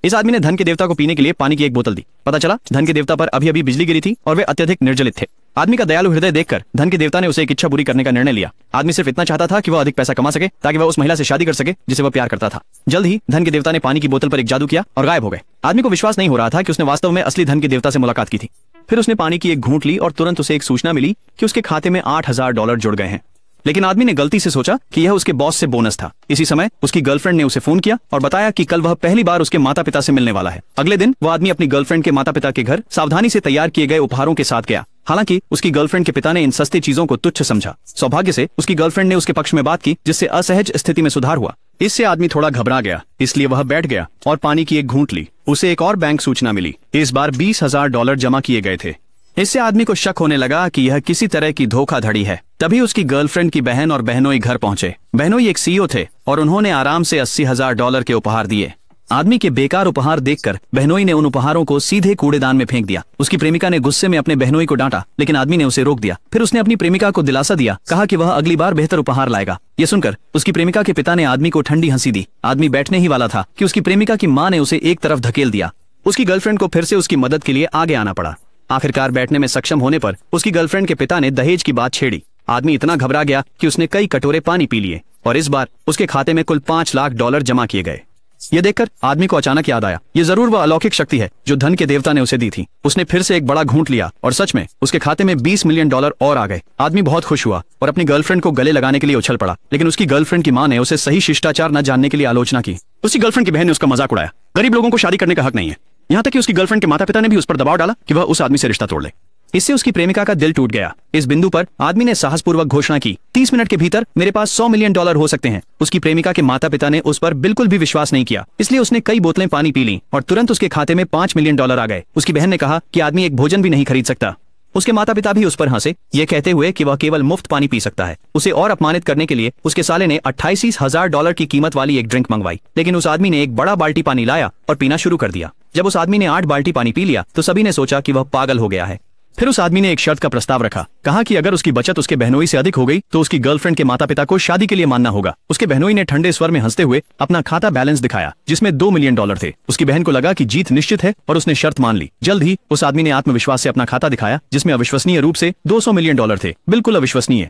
इस आदमी ने धन के देवता को पीने के लिए पानी की एक बोतल दी। पता चला धन के देवता पर अभी अभी बिजली गिरी थी और वे अत्यधिक निर्जलित थे। आदमी का दयालु हृदय देखकर धन के देवता ने उसे एक इच्छा पूरी करने का निर्णय लिया। आदमी सिर्फ इतना चाहता था कि वह अधिक पैसा कमा सके ताकि वह उस महिला से शादी कर सके जिसे वह प्यार करता था। जल्द ही धन के देवता ने पानी की बोतल पर एक जादू किया और गायब हो गए। आदमी को विश्वास नहीं हो रहा था कि उसने वास्तव में असली धन के देवता से मुलाकात की थी। फिर उसने पानी की एक घूंट ली और तुरंत उसे एक सूचना मिली कि उसके खाते में $8,000 जुड़ गए हैं। लेकिन आदमी ने गलती से सोचा कि यह उसके बॉस से बोनस था। इसी समय उसकी गर्लफ्रेंड ने उसे फोन किया और बताया कि कल वह पहली बार उसके माता पिता से मिलने वाला है। अगले दिन वह आदमी अपनी गर्लफ्रेंड के माता पिता के घर सावधानी से तैयार किए गए उपहारों के साथ गया। हालांकि उसकी गर्लफ्रेंड के पिता ने इन सस्ती चीजों को तुच्छ समझा। सौभाग्य से उसकी गर्लफ्रेंड ने उसके पक्ष में बात की, जिससे असहज स्थिति में सुधार हुआ। इससे आदमी थोड़ा घबरा गया, इसलिए वह बैठ गया और पानी की एक घूंट ली। उसे एक और बैंक सूचना मिली। इस बार $20,000 जमा किए गए थे। इससे आदमी को शक होने लगा कि यह किसी तरह की धोखाधड़ी है। तभी उसकी गर्लफ्रेंड की बहन और बहनोई घर पहुंचे। बहनोई एक सीईओ थे और उन्होंने आराम से $80,000 के उपहार दिए। आदमी के बेकार उपहार देखकर बहनोई ने उन उपहारों को सीधे कूड़ेदान में फेंक दिया। उसकी प्रेमिका ने गुस्से में अपने बहनोई को डांटा, लेकिन आदमी ने उसे रोक दिया। फिर उसने अपनी प्रेमिका को दिलासा दिया, कहा कि वह अगली बार बेहतर उपहार लाएगा। ये सुनकर उसकी प्रेमिका के पिता ने आदमी को ठंडी हंसी दी। आदमी बैठने ही वाला था कि उसकी प्रेमिका की मां ने उसे एक तरफ धकेल दिया। उसकी गर्लफ्रेंड को फिर से उसकी मदद के लिए आगे आना पड़ा। आखिरकार बैठने में सक्षम होने पर उसकी गर्लफ्रेंड के पिता ने दहेज की बात छेड़ी। आदमी इतना घबरा गया कि उसने कई कटोरे पानी पी लिए और इस बार उसके खाते में कुल $5 लाख जमा किए गए। यह देखकर आदमी को अचानक याद आया, ये जरूर वह अलौकिक शक्ति है जो धन के देवता ने उसे दी थी। उसने फिर से एक बड़ा घूंट लिया और सच में उसके खाते में $20 मिलियन और आ गए। आदमी बहुत खुश हुआ और अपनी गर्लफ्रेंड को गले लगाने के लिए उछल पड़ा, लेकिन उसकी गर्लफ्रेंड की मां ने उसे सही शिष्टाचार न जानने के लिए आलोचना की। उसकी गर्लफ्रेंड की बहन ने उसका मजाक उड़ाया, गरीब लोगों को शादी करने का हक नहीं है। यहाँ तक कि उसकी गर्लफ्रेंड के माता पिता ने भी उस पर दबाव डाला कि वह उस आदमी से रिश्ता तोड़ ले। इससे उसकी प्रेमिका का दिल टूट गया। इस बिंदु पर आदमी ने साहसपूर्वक घोषणा की, 30 मिनट के भीतर मेरे पास $100 मिलियन हो सकते हैं। उसकी प्रेमिका के माता पिता ने उस पर बिल्कुल भी विश्वास नहीं किया, इसलिए उसने कई बोतलें पानी पी लीं और तुरंत उसके खाते में $5 मिलियन आ गए। उसकी बहन ने कहा कि आदमी एक भोजन भी नहीं खरीद सकता। उसके माता पिता भी उस पर हंसे, ये कहते हुए कि वह केवल मुफ्त पानी पी सकता है। उसे और अपमानित करने के लिए उसके साले ने $88,000 की कीमत वाली एक ड्रिंक मंगवाई, लेकिन उस आदमी ने एक बड़ा बाल्टी पानी लाया और पीना शुरू कर दिया। जब उस आदमी ने 8 बाल्टी पानी पी लिया तो सभी ने सोचा कि वह पागल हो गया है। फिर उस आदमी ने एक शर्त का प्रस्ताव रखा, कहा कि अगर उसकी बचत उसके बहनोई से अधिक हो गई तो उसकी गर्लफ्रेंड के माता पिता को शादी के लिए मानना होगा। उसके बहनोई ने ठंडे स्वर में हंसते हुए अपना खाता बैलेंस दिखाया, जिसमें $2 मिलियन थे। उसकी बहन को लगा कि जीत निश्चित है और उसने शर्त मान ली। जल्द ही उस आदमी ने आत्मविश्वास से अपना खाता दिखाया, जिसमें अविश्वसनीय रूप से $200 मिलियन थे। बिल्कुल अविश्वसनीय।